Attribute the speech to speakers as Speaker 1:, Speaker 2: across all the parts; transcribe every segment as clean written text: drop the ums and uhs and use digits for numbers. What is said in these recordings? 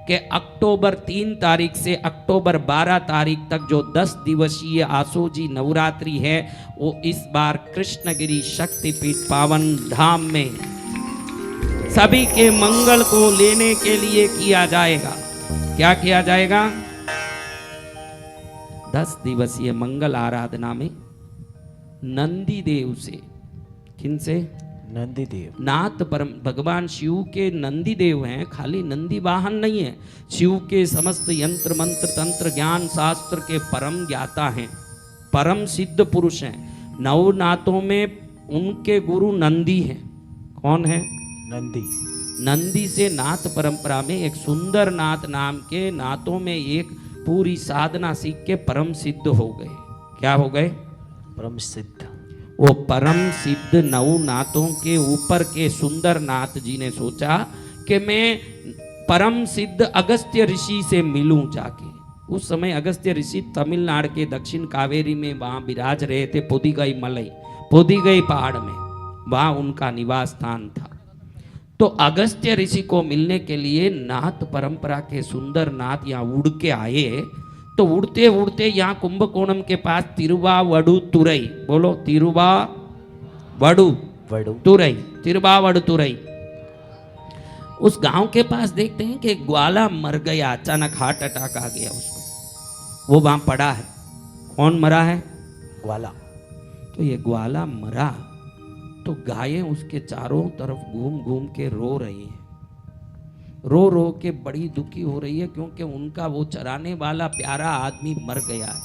Speaker 1: कि अक्टूबर 3 तारीख से अक्टूबर 12 तारीख तक जो 10 दिवसीय आसोजी नवरात्रि है वो इस बार कृष्णगिरी शक्तिपीठ पावन धाम में सभी के मंगल को लेने के लिए किया जाएगा। क्या किया जाएगा? 10 दिवसीय मंगल आराधना में नंदी देव से, किन से?
Speaker 2: नंदी देव,
Speaker 1: नाथ परम भगवान शिव के नंदी देव हैं, खाली नंदी वाहन नहीं है। शिव के समस्त यंत्र मंत्र तंत्र ज्ञान शास्त्र के परम ज्ञाता हैं, परम सिद्ध पुरुष हैं। नवनाथों में उनके गुरु नंदी हैं। कौन है?
Speaker 2: नंदी।
Speaker 1: नंदी से नाथ परंपरा में एक सुंदर नाथ नाम के नाथों में एक पूरी साधना सीख के परम सिद्ध हो गए। क्या हो गए?
Speaker 2: परम सिद्ध।
Speaker 1: वो परम सिद्ध नवनाथों के ऊपर के सुंदर नाथ जी ने सोचा कि मैं परम सिद्ध अगस्त्य ऋषि से मिलूं जाके। उस समय अगस्त्य ऋषि तमिलनाडु के दक्षिण कावेरी में वहां विराज रहे थे, पोदिगई मलई, पोदिगई पहाड़ में, वहां उनका निवास स्थान था। तो अगस्त्य ऋषि को मिलने के लिए नाथ परंपरा के सुंदर नाथ यहाँ उड़ के आए। तो उड़ते उड़ते यहाँ कुंभकोणम के पास तिरुवावडुतुरई, बोलो तिरुवावडुतुरई, तिरुवावडुतुरई, उस गांव के पास देखते हैं कि ग्वाला मर गया, अचानक हार्ट अटैक आ गया उसको, वो वहां पड़ा है। कौन मरा है?
Speaker 2: ग्वाला।
Speaker 1: तो ये ग्वाला मरा तो गायें उसके चारों तरफ घूम घूम के रो रही हैं, रो रो के बड़ी दुखी हो रही है, क्योंकि उनका वो चराने वाला प्यारा आदमी मर गया है।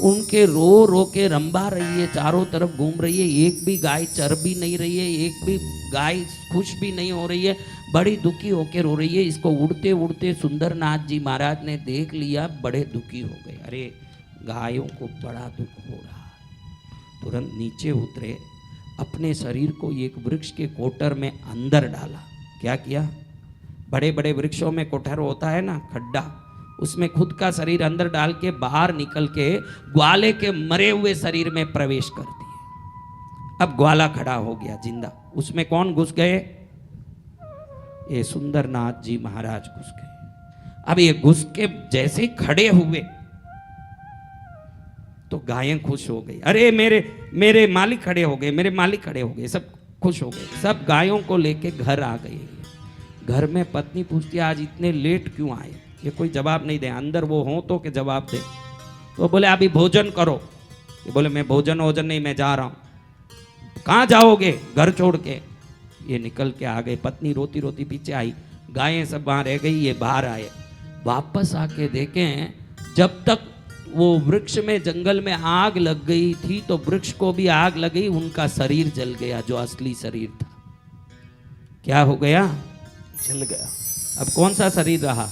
Speaker 1: उनके रो रो के रंबा रही है, चारों तरफ घूम रही है, एक भी गाय चर भी नहीं रही है, एक भी गाय खुश भी नहीं हो रही है, बड़ी दुखी होके रो रही है। इसको उड़ते उड़ते सुंदरनाथ जी महाराज ने देख लिया, बड़े दुखी हो गए। अरे गायों को बड़ा दुख हो रहा है। तुरंत नीचे उतरे, अपने शरीर को एक वृक्ष के कोटर में अंदर डाला। क्या किया? बड़े बड़े वृक्षों में कोठर होता है ना, खड्डा, उसमें खुद का शरीर अंदर डाल के बाहर निकल के ग्वाले के मरे हुए शरीर में प्रवेश कर दिए। अब ग्वाला खड़ा हो गया जिंदा। उसमें कौन घुस गए? ये सुंदरनाथ जी महाराज घुस गए। अब ये घुस के जैसे खड़े हुए तो गायें खुश हो गई। अरे मेरे मालिक खड़े हो गए, मेरे मालिक खड़े हो गए, सब खुश हो गए। सब गायों को लेके घर आ गए। घर में पत्नी पूछती है आज इतने लेट क्यों आए? ये कोई जवाब नहीं दे। अंदर वो हो तो के जवाब दे। तो बोले अभी भोजन करो। ये बोले मैं भोजन नहीं, मैं जा रहा हूँ। कहाँ जाओगे? घर छोड़ के। ये निकल के आ गए। पत्नी रोती रोती पीछे आई, गायें सब वहां रह गई, ये बाहर आए। वापस आके देखें, जब तक वो वृक्ष में जंगल में आग लग गई थी तो वृक्ष को भी आग लग गई, उनका शरीर जल गया जो असली शरीर था। क्या हो गया?
Speaker 2: जल गया।
Speaker 1: अब कौन सा शरीर रहा?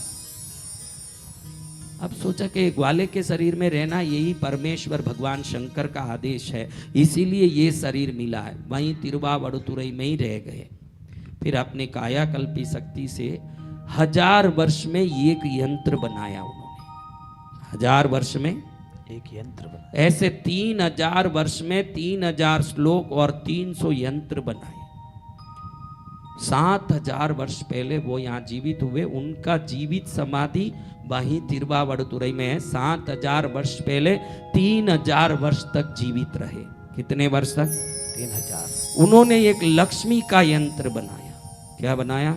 Speaker 1: अब सोचा कि ग्वाले के शरीर में रहना यही परमेश्वर भगवान शंकर का आदेश है, इसीलिए ये शरीर मिला है। वहीं तिरुवावडुतुरई में ही रह गए। फिर अपने कायाकल्पी शक्ति से 1000 वर्ष में एक यंत्र बनाया उन्होंने। 1000 वर्ष में
Speaker 2: एक यंत्र बना।
Speaker 1: ऐसे 3000 वर्ष में 3000 श्लोक और 300 यंत्र बनाए। 7000 वर्ष पहले वो यहाँ जीवित हुए। उनका जीवित समाधि वहीं तिरुवावडुतुरई में है। 7000 वर्ष पहले 3000 वर्ष तक जीवित रहे। कितने वर्ष तक?
Speaker 2: 3000।
Speaker 1: उन्होंने एक लक्ष्मी का यंत्र बनाया। क्या बनाया?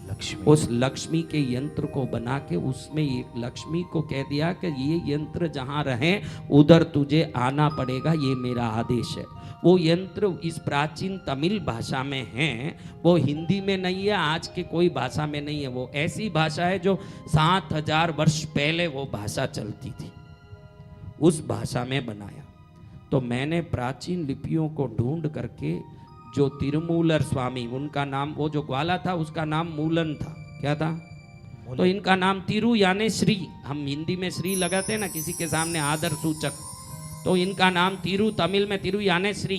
Speaker 2: लक्ष्मी।
Speaker 1: उस लक्ष्मी के यंत्र को बना के उसमें एक लक्ष्मी को कह दिया कि ये यंत्र जहां रहे उधर तुझे आना पड़ेगा, ये मेरा आदेश है। वो यंत्र इस प्राचीन तमिल भाषा में है, वो हिंदी में नहीं है, आज के कोई भाषा में नहीं है। वो ऐसी भाषा है जो 7000 वर्ष पहले वो भाषा चलती थी, उस भाषा में बनाया। तो मैंने प्राचीन लिपियों को ढूंढ करके जो तिरुमूलर स्वामी, उनका नाम, वो जो ग्वाला था उसका नाम मूलन था। क्या था? तो इनका नाम तिरु यानी श्री। हम हिंदी में श्री लगाते हैं ना किसी के सामने आदर सूचक, तो इनका नाम तिरु, तमिल में तिरु यानी श्री।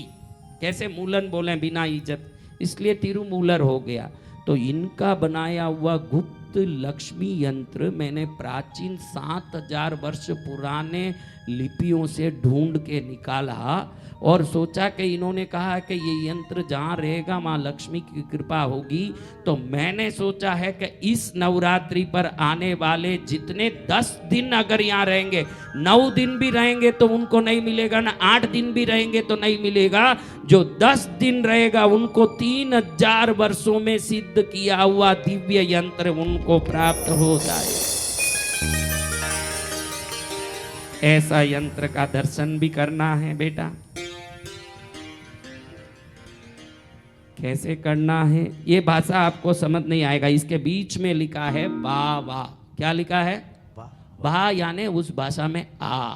Speaker 1: कैसे मूलन बोले बिना इज्जत, इसलिए तिरुमूलर हो गया। तो इनका बनाया हुआ गुप्त लक्ष्मी यंत्र मैंने प्राचीन 7000 वर्ष पुराने लिपियों से ढूंढ के निकाला और सोचा कि इन्होंने कहा कि ये यंत्र जहाँ रहेगा माँ लक्ष्मी की कृपा होगी। तो मैंने सोचा है कि इस नवरात्रि पर आने वाले जितने 10 दिन अगर यहाँ रहेंगे, 9 दिन भी रहेंगे तो उनको नहीं मिलेगा ना, 8 दिन भी रहेंगे तो नहीं मिलेगा, जो 10 दिन रहेगा उनको 3000 वर्षों में सिद्ध किया हुआ दिव्य यंत्र उनको प्राप्त हो जाए। ऐसा यंत्र का दर्शन भी करना है बेटा। कैसे करना है ये भाषा आपको समझ नहीं आएगा। इसके बीच में लिखा है वाह वाह। क्या लिखा है? वाह, यानी उस भाषा में आ।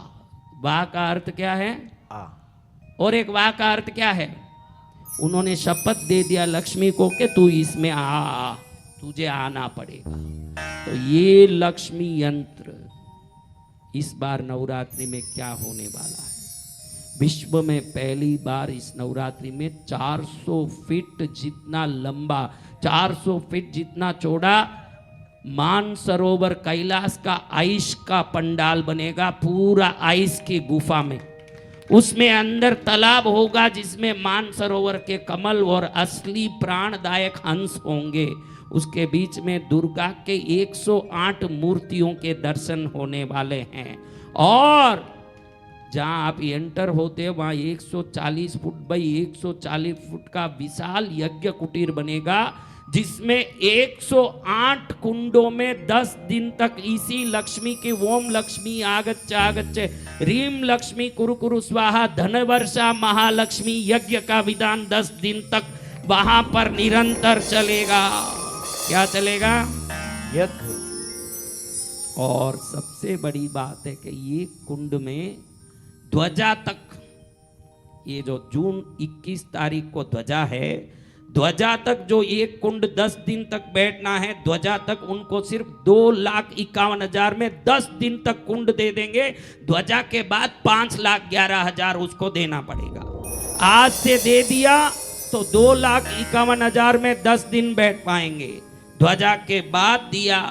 Speaker 1: वाह का अर्थ क्या है?
Speaker 2: आ।
Speaker 1: और एक वाह का अर्थ क्या है? उन्होंने शपथ दे दिया लक्ष्मी को कि तू इसमें आ, तुझे आना पड़ेगा। तो ये लक्ष्मी यंत्र इस बार नवरात्रि में क्या होने वाला है? विश्व में पहली बार इस नवरात्रि में 400 फीट जितना लंबा, 400 फीट जितना चौड़ा मानसरोवर कैलाश का आइस का पंडाल बनेगा, पूरा आइस की गुफा में। उसमें अंदर तालाब होगा जिसमें मानसरोवर के कमल और असली प्राणदायक हंस होंगे। उसके बीच में दुर्गा के 108 मूर्तियों के दर्शन होने वाले हैं। और जहां आप एंटर होते हैं वहां 140 फुट बाई 140 फुट का विशाल यज्ञ कुटीर बनेगा, जिसमें 108 कुंडों में 10 दिन तक इसी लक्ष्मी की ओम लक्ष्मी आगच्छ आगच्छ रीम लक्ष्मी कुरु कुरु स्वाहा धनवर्षा महालक्ष्मी यज्ञ का विधान 10 दिन तक वहां पर निरंतर चलेगा। क्या चलेगा?
Speaker 2: यज्ञ।
Speaker 1: और सबसे बड़ी बात है कि ये कुंड में ध्वजा तक, ये जो जून 21 तारीख को ध्वजा है, ध्वजा तक जो एक कुंड 10 दिन तक बैठना है, ध्वजा तक उनको सिर्फ 2,51,000 में 10 दिन तक कुंड दे देंगे। ध्वजा के बाद 5,11,000 उसको देना पड़ेगा। आज से दे दिया तो 2,51,000 में 10 दिन बैठ पाएंगे। ध्वजा के बाद दिया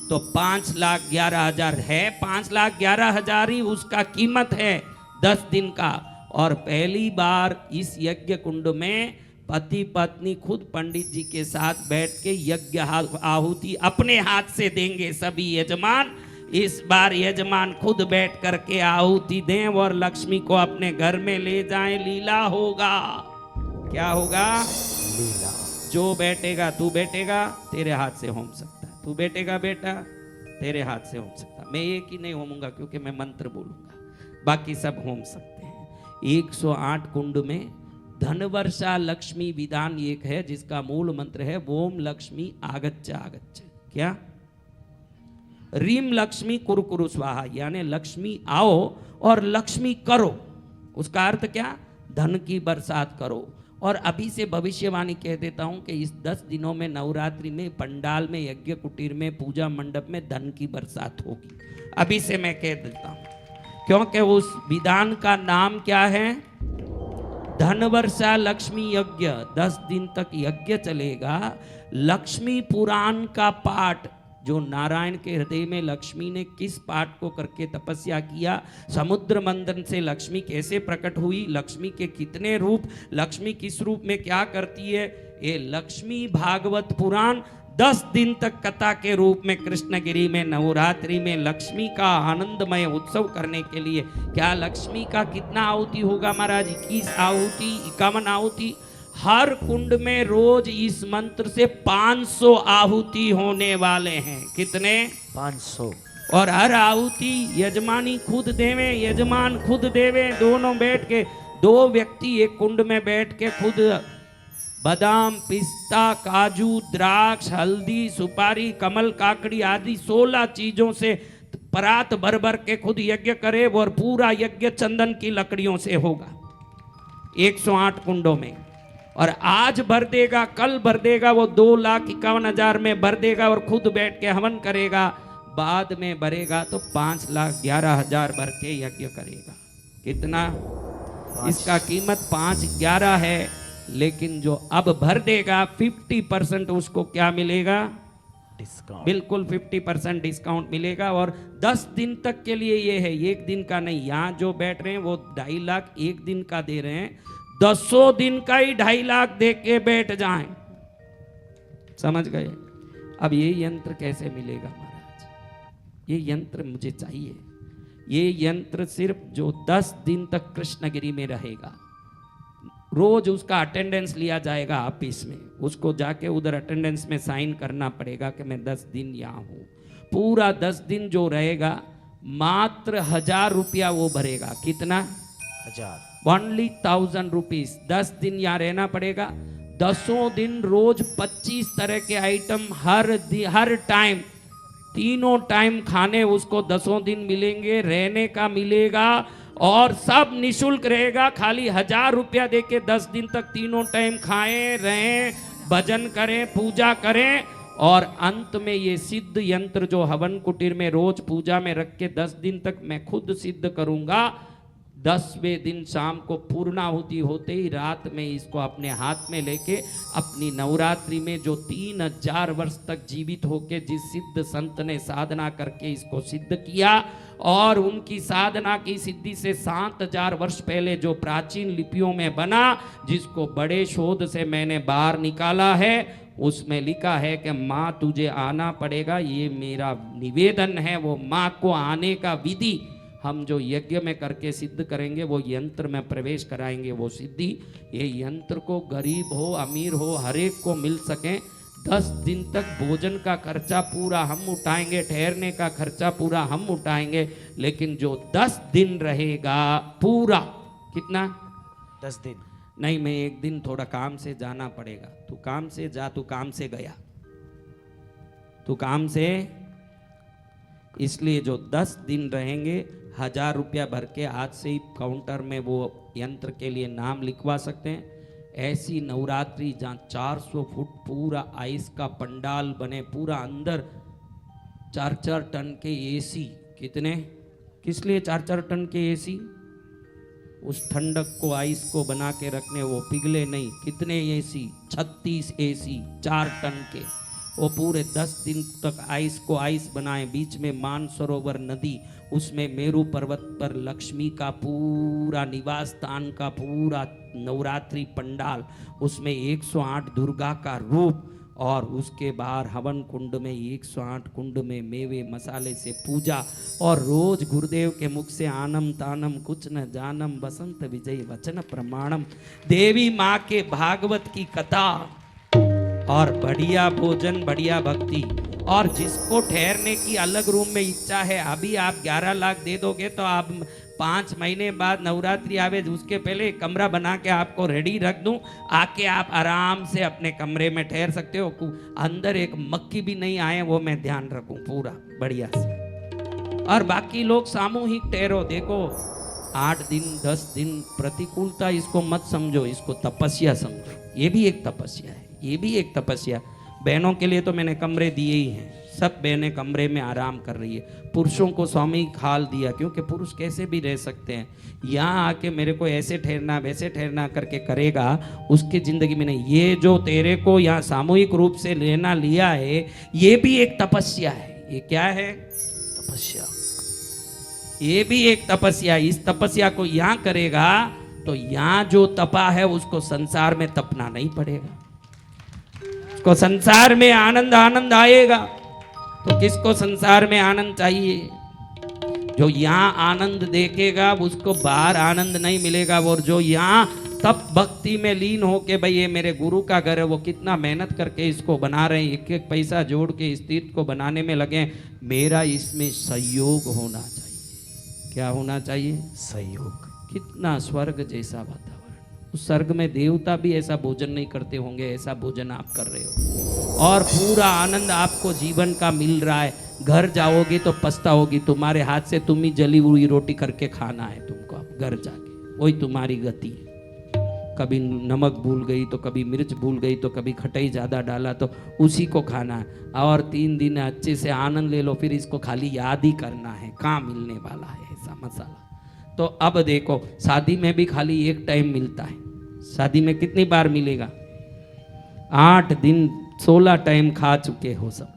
Speaker 1: तो 5,11,000 है, 5,11,000 ही उसका कीमत है 10 दिन का। और पहली बार इस यज्ञ कुंड में पति पत्नी खुद पंडित जी के साथ बैठ के यज्ञ आहुति अपने हाथ से देंगे सभी यजमान। इस बार यजमान खुद बैठ करके आहुति दें और लक्ष्मी को अपने घर में ले जाएं। लीला होगा। क्या होगा?
Speaker 2: लीला।
Speaker 1: जो बैठेगा, तू बैठेगा तेरे हाथ से होम सकता है, तू बैठेगा बेटा तेरे हाथ से होम सकता। मैं एक ही नहीं होमूंगा क्योंकि मैं मंत्र बोलूंगा, बाकी सब होम सकते हैं। 108 कुंड में धनवर्षा लक्ष्मी विधान एक है जिसका मूल मंत्र है ओम लक्ष्मी आगच्छ आगच्छ। क्या? रीम लक्ष्मी कुरु कुरु स्वाहा, यानी लक्ष्मी आओ और लक्ष्मी करो। उसका अर्थ क्या? धन की बरसात करो। और अभी से भविष्यवाणी कह देता हूं कि इस 10 दिनों में नवरात्रि में पंडाल में यज्ञ कुटीर में पूजा मंडप में धन की बरसात होगी। अभी से मैं कह देता हूं क्योंकि उस विधान का नाम क्या है? धनवर्षा लक्ष्मी यज्ञ। 10 दिन तक यज्ञ चलेगा। लक्ष्मी पुराण का पाठ, जो नारायण के हृदय में लक्ष्मी ने किस पाठ को करके तपस्या किया, समुद्र मंथन से लक्ष्मी कैसे प्रकट हुई, लक्ष्मी के कितने रूप, लक्ष्मी किस रूप में क्या करती है, ये लक्ष्मी भागवत पुराण 10 दिन तक कथा के रूप में कृष्णगिरी में नवरात्रि में लक्ष्मी का आनंदमय उत्सव करने के लिए। क्या लक्ष्मी का कितना आहुति होगा महाराज? 21 आहुति, 51 आहुति। हर कुंड में रोज इस मंत्र से 500 आहुति होने वाले हैं। कितने? 500। और हर आहुति यजमानी खुद देवे, यजमान खुद देवे, दोनों बैठ के, 2 व्यक्ति एक कुंड में बैठ के खुद बादाम पिस्ता काजू द्राक्ष हल्दी सुपारी कमल काकड़ी आदि 16 चीजों से परात भर भर के खुद यज्ञ करे। और पूरा यज्ञ चंदन की लकड़ियों से होगा 108 कुंडों में। और आज भर देगा, कल भर देगा, वो 2,51,000 में भर देगा और खुद बैठ के हवन करेगा। बाद में भरेगा तो 5,11,000 भर के यज्ञ करेगा। कितना? इसका कीमत 5,11 है, लेकिन जो अब भर देगा 50% उसको क्या मिलेगा?
Speaker 2: डिस्काउंट।
Speaker 1: बिल्कुल 50% डिस्काउंट मिलेगा। और 10 दिन तक के लिए ये है, एक दिन का नहीं। यहाँ जो बैठ रहे हैं वो 2.5 लाख एक दिन का दे रहे हैं, 10 दिन का ही 2.5 लाख दे के बैठ जाएं। समझ गए? अब ये यंत्र कैसे मिलेगा महाराज? ये यंत्र मुझे चाहिए। ये यंत्र सिर्फ जो 10 दिन तक कृष्णगिरी में रहेगा, रोज उसका अटेंडेंस लिया जाएगा ऑफिस में, उसको जाके उधर अटेंडेंस में साइन करना पड़ेगा कि मैं 10 दिन यहाँ हूँ। पूरा 10 दिन जो रहेगा मात्र 1000 रुपया वो भरेगा। कितना?
Speaker 2: 1000।
Speaker 1: Only 1000 rupees. 10 दिन यहाँ रहना पड़ेगा। 10 दिन रोज 25 तरह के आइटम हर टाइम, तीनों टाइम खाने उसको 10 दिन मिलेंगे, रहने का मिलेगा और सब निशुल्क रहेगा। खाली 1000 रुपया देके 10 दिन तक तीनों टाइम खाएं, रहें, भजन करें, पूजा करें। और अंत में ये सिद्ध यंत्र जो हवन कुटीर में रोज पूजा में रख के 10 दिन तक मैं खुद सिद्ध करूंगा। 10वें दिन शाम को पूर्णाहुति होते ही रात में इसको अपने हाथ में लेके अपनी नवरात्रि में जो 3000 वर्ष तक जीवित होके जिस सिद्ध संत ने साधना करके इसको सिद्ध किया, और उनकी साधना की सिद्धि से 7000 वर्ष पहले जो प्राचीन लिपियों में बना, जिसको बड़े शोध से मैंने बाहर निकाला है, उसमें लिखा है कि माँ तुझे आना पड़ेगा। ये मेरा निवेदन है। वो माँ को आने का विधि हम जो यज्ञ में करके सिद्ध करेंगे, वो यंत्र में प्रवेश कराएंगे, वो सिद्धि। ये यंत्र को गरीब हो अमीर हो हर एक को मिल सके। 10 दिन तक भोजन का खर्चा पूरा हम उठाएंगे, ठहरने का खर्चा पूरा हम उठाएंगे। लेकिन जो 10 दिन रहेगा पूरा, कितना?
Speaker 2: 10 दिन
Speaker 1: नहीं, मैं एक दिन थोड़ा काम से जाना पड़ेगा। तू काम से जा, तू काम से गया, तू काम से, इसलिए जो 10 दिन रहेंगे 1000 रुपया भर के आज से ही काउंटर में वो यंत्र के लिए नाम लिखवा सकते हैं। ऐसी नवरात्रि जहाँ 400 फुट पूरा आइस का पंडाल बने, पूरा अंदर 4-4 टन के एसी। कितने? किस लिए 4-4 टन के एसी? उस ठंडक को, आइस को बना के रखने, वो पिघले नहीं। कितने एसी? 36 एसी 4 टन के। वो पूरे 10 दिन तक आइस को आइस बनाए। बीच में मानसरोवर नदी, उसमें मेरू पर्वत पर लक्ष्मी का पूरा निवास स्थान का पूरा नवरात्रि पंडाल, उसमें 108 दुर्गा का रूप, और उसके बाहर हवन कुंड में 108 कुंड में मेवे मसाले से पूजा। और रोज गुरुदेव के मुख से आनम तानम कुछ न जानम बसंत विजय वचन प्रमाणम, देवी माँ के भागवत की कथा, और बढ़िया भोजन, बढ़िया भक्ति। और जिसको ठहरने की अलग रूम में इच्छा है, अभी आप 11 लाख दे दोगे तो आप 5 महीने बाद नवरात्रि आवे उसके पहले कमरा बना के आपको रेडी रख दूं, आके आप आराम से अपने कमरे में ठहर सकते हो। अंदर एक मक्खी भी नहीं आए वो मैं ध्यान रखूं पूरा बढ़िया से। और बाकी लोग सामूहिक ठहरो। देखो 8 दिन 10 दिन प्रतिकूलता इसको मत समझो, इसको तपस्या समझो। ये भी एक तपस्या है, ये भी एक तपस्या। बहनों के लिए तो मैंने कमरे दिए ही हैं, सब बहनें कमरे में आराम कर रही है। पुरुषों को स्वामी खाल दिया, क्योंकि पुरुष कैसे भी रह सकते हैं। यहाँ आके मेरे को ऐसे ठहरना वैसे ठहरना करके करेगा, उसकी जिंदगी में नहीं। ये जो तेरे को यहाँ सामूहिक रूप से लेना लिया है, ये भी एक तपस्या है। ये क्या है? तपस्या। ये भी एक तपस्या। इस तपस्या को यहाँ करेगा तो यहाँ जो तपा है उसको संसार में तपना नहीं पड़ेगा। उसको संसार में आनंद आनंद आएगा। तो किसको संसार में आनंद चाहिए? जो यहाँ आनंद देखेगा उसको बाहर आनंद नहीं मिलेगा। और जो यहाँ तप भक्ति में लीन हो के भाई ये मेरे गुरु का घर है, वो कितना मेहनत करके इसको बना रहे हैं, एक एक पैसा जोड़ के इस तीर्थ को बनाने में लगे, मेरा इसमें सहयोग होना चाहिए। क्या होना चाहिए? सहयोग। कितना स्वर्ग जैसा वातावरण। उस स्वर्ग में देवता भी ऐसा भोजन नहीं करते होंगे, ऐसा भोजन आप कर रहे हो, और पूरा आनंद आपको जीवन का मिल रहा है। घर जाओगी तो पछताओगी, तुम्हारे हाथ से तुम ही जली हुई रोटी करके खाना है तुमको अब घर जाके, वही तुम्हारी गति है। कभी नमक भूल गई तो कभी मिर्च भूल गई तो कभी खटाई ज़्यादा डाला तो उसी को खाना है। और 3 दिन अच्छे से आनंद ले लो, फिर इसको खाली याद ही करना है, कहाँ मिलने वाला है ऐसा मसाला। तो अब देखो शादी में भी खाली एक टाइम मिलता है। शादी में कितनी बार मिलेगा? 8 दिन 16 टाइम खा चुके हो सब।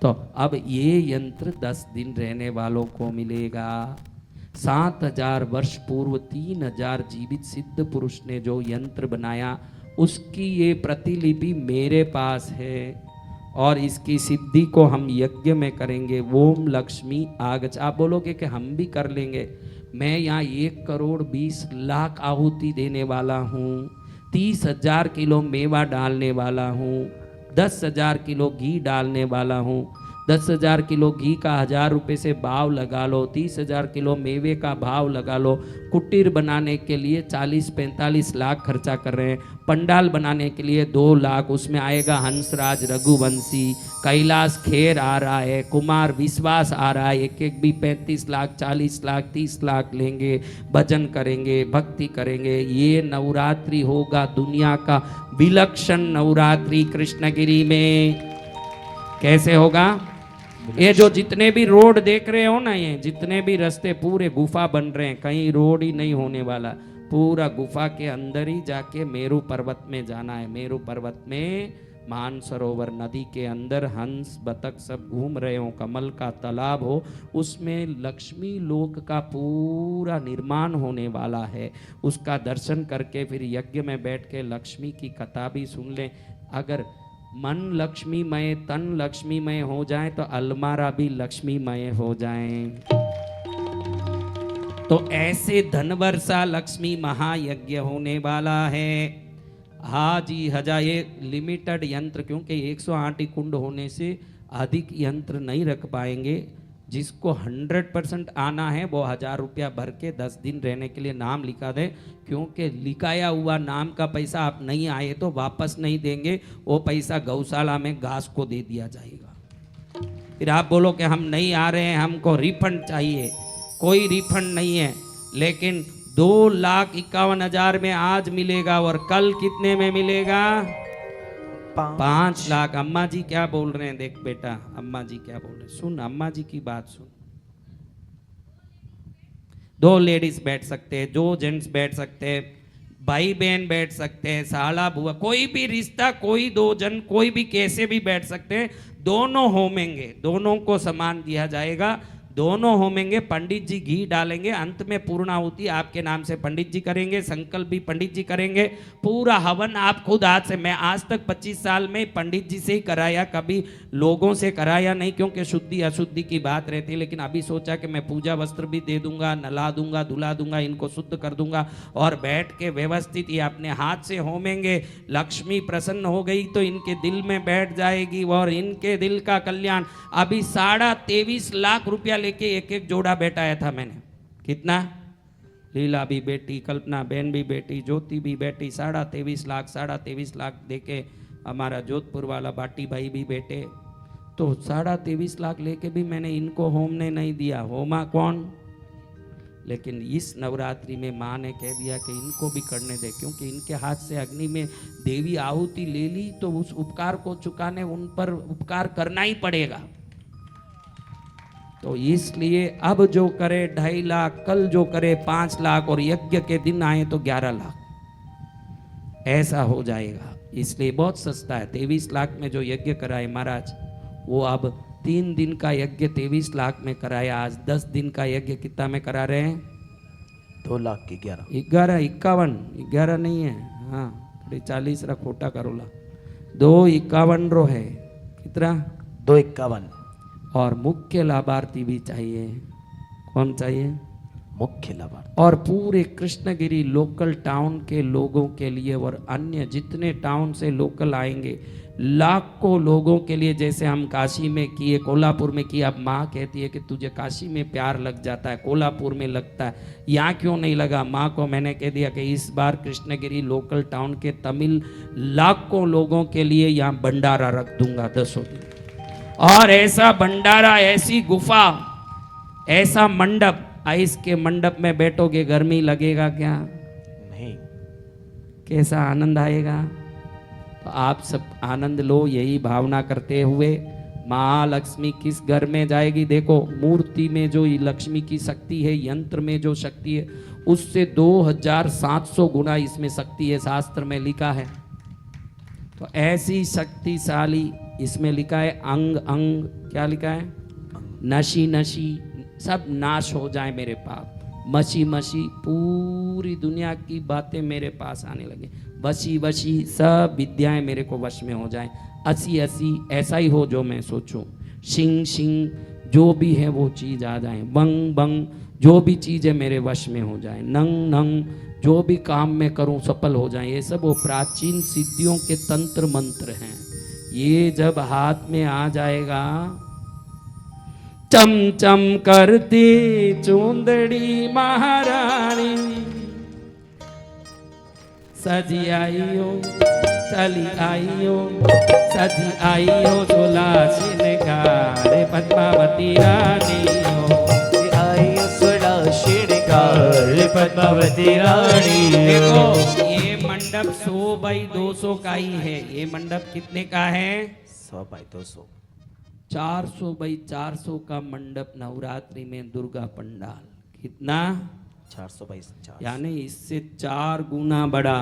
Speaker 1: तो अब ये यंत्र 10 दिन रहने वालों को मिलेगा। 7000 वर्ष पूर्व 3000 जीवित सिद्ध पुरुष ने जो यंत्र बनाया उसकी ये प्रतिलिपि मेरे पास है और इसकी सिद्धि को हम यज्ञ में करेंगे। ओम लक्ष्मी आगच। आप बोलोगे कि हम भी कर लेंगे। मैं यहाँ 1,20,00,000 आहुति देने वाला हूँ, 30,000 किलो मेवा डालने वाला हूँ, 10,000 किलो घी डालने वाला हूँ। 10,000 किलो घी का 1,000 रुपये से भाव लगा लो, 30,000 किलो मेवे का भाव लगा लो। कुटीर बनाने के लिए 40-45 लाख खर्चा कर रहे हैं। पंडाल बनाने के लिए 2 लाख, उसमें आएगा हंसराज रघुवंशी, कैलाश खेर आ रहा है, कुमार विश्वास आ रहा है। एक भी 35 लाख, 40 लाख, 30 लाख लेंगे, भजन करेंगे, भक्ति करेंगे। ये नवरात्रि होगा दुनिया का विलक्षण नवरात्रि कृष्णगिरी में। कैसे होगा? ये जो जितने भी रोड देख रहे हो ना, ये जितने भी रास्ते पूरे गुफा बन रहे हैं, कहीं रोड ही नहीं होने वाला। पूरा गुफा के अंदर ही जाके मेरू पर्वत में जाना है। मेरू पर्वत में मानसरोवर नदी के अंदर हंस बतख सब घूम रहे हो, कमल का तालाब हो, उसमें लक्ष्मी लोक का पूरा निर्माण होने वाला है। उसका दर्शन करके फिर यज्ञ में बैठ के लक्ष्मी की कथा भी सुन लें। अगर मन लक्ष्मीमय तन लक्ष्मीमय हो जाए तो अलमारा भी लक्ष्मीमय हो जाए। तो ऐसे धन वर्षा लक्ष्मी महायज्ञ होने वाला है। हाँ जी हजार। ये लिमिटेड यंत्र, क्योंकि 108 कुंड होने से अधिक यंत्र नहीं रख पाएंगे। जिसको 100% आना है वो 1,000 रुपया भर के 10 दिन रहने के लिए नाम लिखा दे, क्योंकि लिखाया हुआ नाम का पैसा आप नहीं आए तो वापस नहीं देंगे। वो पैसा गौशाला में घास को दे दिया जाएगा। फिर आप बोलो कि हम नहीं आ रहे हैं, हमको रिफंड चाहिए। कोई रिफंड नहीं है, लेकिन 2,51,000 में आज मिलेगा और कल कितने में मिलेगा? 5 लाख। अम्मा जी क्या बोल रहे हैं? देख बेटा, अम्मा जी क्या बोल रहे हैं, सुन अम्मा जी की बात सुन। 2 लेडीज बैठ सकते हैं, 2 जेंट्स बैठ सकते हैं, भाई बहन बैठ सकते हैं, साला बुआ, कोई भी रिश्ता, कोई 2 जन, कोई भी कैसे भी बैठ सकते हैं। दोनों होमेंगे, दोनों को समान दिया जाएगा। दोनों होमेंगे। पंडित जी घी डालेंगे, अंत में पूर्णाहुति आपके नाम से पंडित जी करेंगे, संकल्प भी पंडित जी करेंगे। पूरा हवन आप खुद हाथ से। मैं आज तक 25 साल में पंडित जी से ही कराया, कभी लोगों से कराया नहीं, क्योंकि शुद्धि अशुद्धि की बात रहती है। लेकिन अभी सोचा कि मैं पूजा वस्त्र भी दे दूंगा, नला दूंगा, धुला दूंगा, इनको शुद्ध कर दूंगा और बैठ के व्यवस्थित ये अपने हाथ से होमेंगे। लक्ष्मी प्रसन्न हो गई तो इनके दिल में बैठ जाएगी और इनके दिल का कल्याण। अभी 23.5 लाख रुपया लेके एक जोड़ा बैठाया था मैंने। कितना? लीला भी बेटी, कल्पना बहन भी बेटी, ज्योति भी बेटी। 23.5 लाख देके हमारा जोधपुर वाला बाटी भाई भी बेटे। तो 23.5 लाख लेके भी मैंने इनको होमने नहीं दिया। होमा कौन? लेकिन इस नवरात्रि में माँ ने कह दिया कि इनको भी करने दे, क्योंकि इनके हाथ से अग्नि में देवी आहुति ले ली तो उस उपकार को चुकाने उन पर उपकार करना ही पड़ेगा। तो इसलिए अब जो करे 2.5 लाख, कल जो करे 5 लाख और यज्ञ के दिन आए तो 11 लाख, ऐसा हो जाएगा। इसलिए बहुत सस्ता है। 23 लाख में जो यज्ञ कराए महाराज, वो अब 3 दिन का यज्ञ 23 लाख में कराया। आज 10 दिन का यज्ञ कितना में करा रहे हैं?
Speaker 2: 2 लाख की
Speaker 1: 11 नहीं है, हाँ 40 रख खोटा करोला। 251 रो है। कितना?
Speaker 2: 251।
Speaker 1: और मुख्य लाभार्थी भी चाहिए। कौन चाहिए?
Speaker 2: मुख्य लाभार्थी।
Speaker 1: और पूरे कृष्णगिरी लोकल टाउन के लोगों के लिए और अन्य जितने टाउन से लोकल आएंगे, लाखों लोगों के लिए। जैसे हम काशी में किए, कोल्हापुर में किए। अब माँ कहती है कि तुझे काशी में प्यार लग जाता है, कोल्हापुर में लगता है, यहाँ क्यों नहीं लगा? माँ को मैंने कह दिया कि इस बार कृष्णगिरी लोकल टाउन के तमिल लाखों लोगों के लिए यहाँ भंडारा रख दूंगा 10 दिन। और ऐसा भंडारा, ऐसी गुफा, ऐसा मंडप, आइस के मंडप में बैठोगे, गर्मी लगेगा क्या?
Speaker 2: नहीं।
Speaker 1: कैसा आनंद आएगा? तो आप सब आनंद लो, यही भावना करते हुए। महालक्ष्मी किस घर में जाएगी? देखो, मूर्ति में जो लक्ष्मी की शक्ति है, यंत्र में जो शक्ति है, उससे 2700 गुना इसमें शक्ति है, शास्त्र में लिखा है। तो ऐसी शक्तिशाली इसमें लिखा है अंग अंग, क्या लिखा है? नशी नशी, सब नाश हो जाए मेरे पाप। मशी मशी, पूरी दुनिया की बातें मेरे पास आने लगे। वशी वशी, सब विद्याएं मेरे को वश में हो जाएं। असी असी, ऐसा ही हो जो मैं सोचूं। शिंग शिंग, जो भी है वो चीज आ जाए। बंग बंग, जो भी चीजें मेरे वश में हो जाए। नंग नंग, जो भी काम मैं करूं सफल हो जाए। ये सब वो प्राचीन सिद्धियों के तंत्र मंत्र हैं। ये जब हाथ में आ जाएगा, चम चम करती चूंदड़ी महारानी, सजी आई हो चली आई हो, सजी आई हो सोला श्रृंगार पद्मावती रानी हो।
Speaker 2: आई सुड़ा श्रृंगार पद्मावती रानी।
Speaker 1: देखो ये मंडप 100 बाई 200 का ही है। ये मंडप कितने का है?
Speaker 2: 100 बाई 200।
Speaker 1: 400 बाई 400 का मंडप नवरात्रि में दुर्गा पंडाल। कितना?
Speaker 2: 400 बाई 400।
Speaker 1: यानी इससे 4 गुना बड़ा।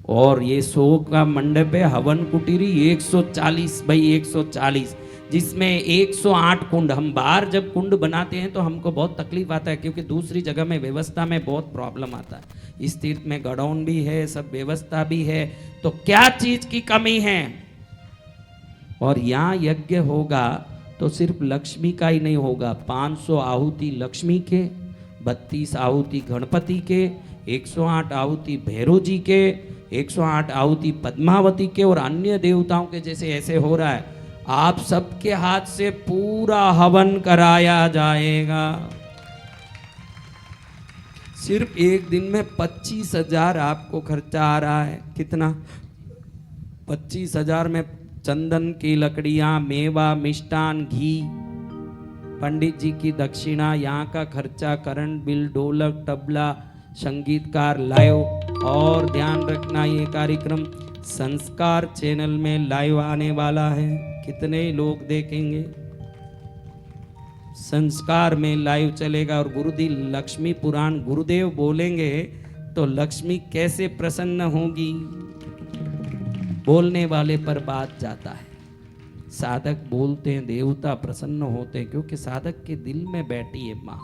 Speaker 1: और ये 100 का मंडप है। हवन कुटीरी 140 बाई 140, जिसमें 108 कुंड। हम बाहर जब कुंड बनाते हैं तो हमको बहुत तकलीफ आता है, क्योंकि दूसरी जगह में व्यवस्था में बहुत प्रॉब्लम आता है। इस तीर्थ में गडाउन भी है, सब व्यवस्था भी है, तो क्या चीज की कमी है? और यहाँ यज्ञ होगा तो सिर्फ लक्ष्मी का ही नहीं होगा। 500 आहुति लक्ष्मी के, 32 आहुति गणपति के, 108 आहुति भैरव जी के, 108 आहुति पद्मावती के और अन्य देवताओं के। जैसे ऐसे हो रहा है, आप सबके हाथ से पूरा हवन कराया जाएगा। सिर्फ एक दिन में 25,000 आपको खर्चा आ रहा है। कितना? 25,000 में चंदन की लकड़ियां, मेवा, मिष्टान, घी, पंडित जी की दक्षिणा, यहाँ का खर्चा, करंट बिल, ढोलक, तबला, संगीतकार, लाइव। और ध्यान रखना, ये कार्यक्रम संस्कार चैनल में लाइव आने वाला है। कितने लोग देखेंगे? संस्कार में लाइव चलेगा। और गुरुदेव लक्ष्मी पुराण गुरुदेव बोलेंगे तो लक्ष्मी कैसे प्रसन्न होगी? बोलने वाले पर बात जाता है। साधक बोलते हैं, देवता प्रसन्न होते हैं, क्योंकि साधक के दिल में बैठी है माँ।